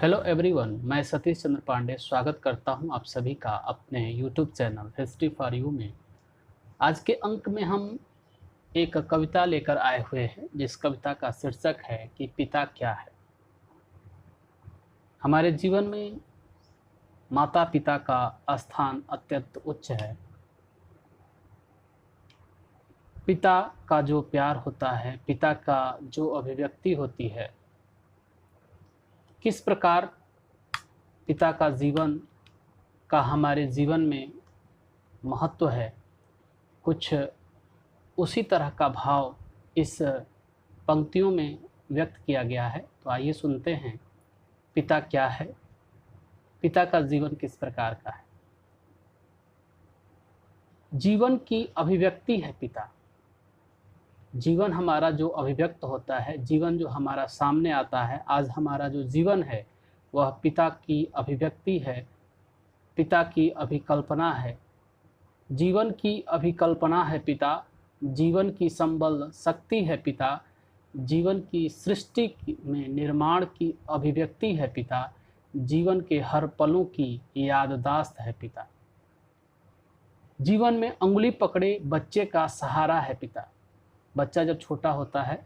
Hello everyone, मैं सतीश चंद्र पांडे स्वागत करता हूं आप सभी का अपने YouTube channel history for you में। आज के अंक में हम एक कविता लेकर आए हुए हैं जिस कविता का शीर्षक है कि पिता क्या है। हमारे जीवन में माता पिता का स्थान अत्यंत उच्च है। पिता का जो प्यार होता है, पिता का जो अभिव्यक्ति होती है, किस प्रकार पिता का जीवन का हमारे जीवन में महत्व है, कुछ उसी तरह का भाव इस पंक्तियों में व्यक्त किया गया है। तो आइए सुनते हैं पिता क्या है, पिता का जीवन किस प्रकार का है। जीवन की अभिव्यक्ति है पिता। जीवन हमारा जो अभिव्यक्त होता है, जीवन जो हमारा सामने आता है, आज हमारा जो जीवन है वह पिता की अभिव्यक्ति है, पिता की अभिकल्पना है। जीवन की अभिकल्पना है पिता, जीवन की संबल शक्ति है पिता, जीवन की सृष्टि में निर्माण की अभिव्यक्ति है पिता, जीवन के हर पलों की याददाश्त है पिता। जीवन में अंगुली पकड़े बच्चे का सहारा है पिता। बच्चा जब छोटा होता है,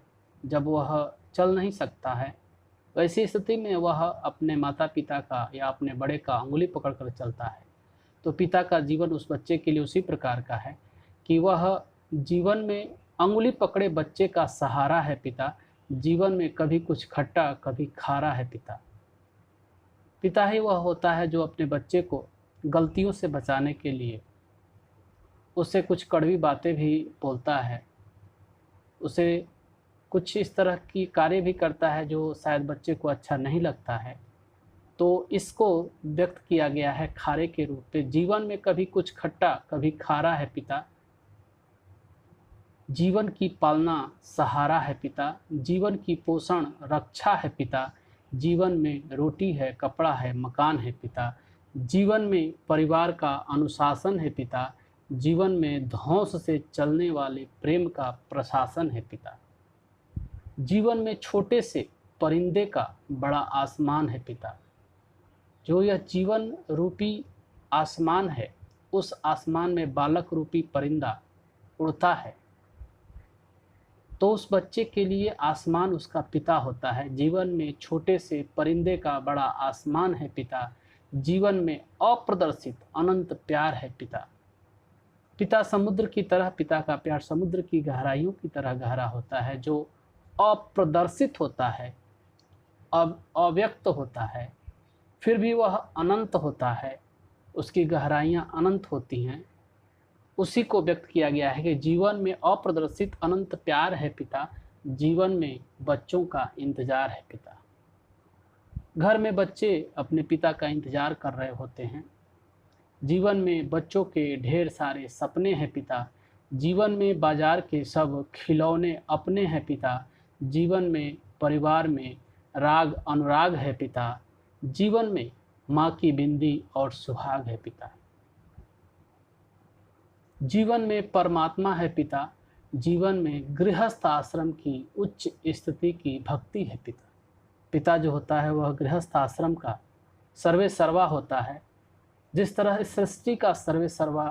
जब वह चल नहीं सकता है, वैसी स्थिति में वह अपने माता पिता का या अपने बड़े का अंगुली पकड़कर चलता है। तो पिता का जीवन उस बच्चे के लिए उसी प्रकार का है कि वह जीवन में अंगुली पकड़े बच्चे का सहारा है पिता। जीवन में कभी कुछ खट्टा कभी खारा है पिता। पिता ही वह होता है जो अपने बच्चे को गलतियों से बचाने के लिए उससे कुछ कड़वी बातें भी बोलता है, उसे कुछ इस तरह की कार्य भी करता है जो शायद बच्चे को अच्छा नहीं लगता है। तो इसको व्यक्त किया गया है खारे के रूप में। जीवन में कभी कुछ खट्टा कभी खारा है पिता। जीवन की पालना सहारा है पिता, जीवन की पोषण रक्षा है पिता, जीवन में रोटी है कपड़ा है मकान है पिता, जीवन में परिवार का अनुशासन है पिता, जीवन में धौंस से चलने वाले प्रेम का प्रशासन है पिता। जीवन में छोटे से परिंदे का बड़ा आसमान है पिता। जो यह जीवन रूपी आसमान है, उस आसमान में बालक रूपी परिंदा उड़ता है, तो उस बच्चे के लिए आसमान उसका पिता होता है। जीवन में छोटे से परिंदे का बड़ा आसमान है पिता। जीवन में अप्रदर्शित अनंत प्यार है पिता। पिता समुद्र की तरह, पिता का प्यार समुद्र की गहराइयों की तरह गहरा होता है, जो अप्रदर्शित होता है, अब अव्यक्त होता है, फिर भी वह अनंत होता है, उसकी गहराइयाँ अनंत होती हैं। उसी को व्यक्त किया गया है कि जीवन में अप्रदर्शित अनंत प्यार है पिता, जीवन में बच्चों का इंतजार है पिता। घर में बच्चे अपने पिता का इंतजार कर रहे होते हैं। जीवन में बच्चों के ढेर सारे सपने हैं पिता। जीवन में बाजार के सब खिलौने अपने हैं पिता। जीवन में परिवार में राग अनुराग है पिता। जीवन में माँ की बिंदी और सुहाग है पिता। जीवन में परमात्मा है पिता। जीवन में गृहस्थ आश्रम की उच्च स्थिति की भक्ति है पिता। पिता जो होता है वह गृहस्थ आश्रम का सर्वे सर्वा होता है। जिस तरह इस सृष्टि का सर्वे सर्वा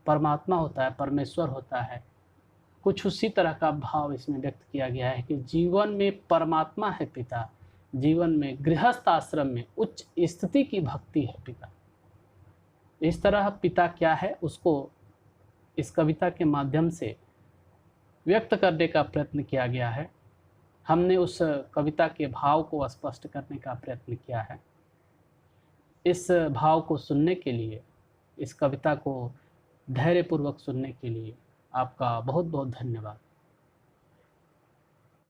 परमात्मा होता है, परमेश्वर होता है, कुछ उसी तरह का भाव इसमें व्यक्त किया गया है कि जीवन में परमात्मा है पिता, जीवन में गृहस्थ आश्रम में उच्च स्थिति की भक्ति है पिता। इस तरह पिता क्या है उसको इस कविता के माध्यम से व्यक्त करने का प्रयत्न किया गया है। हमने उस कविता के भाव को स्पष्ट करने का प्रयत्न किया है। इस भाव को सुनने के लिए, इस कविता को धैर्यपूर्वक सुनने के लिए आपका बहुत बहुत धन्यवाद।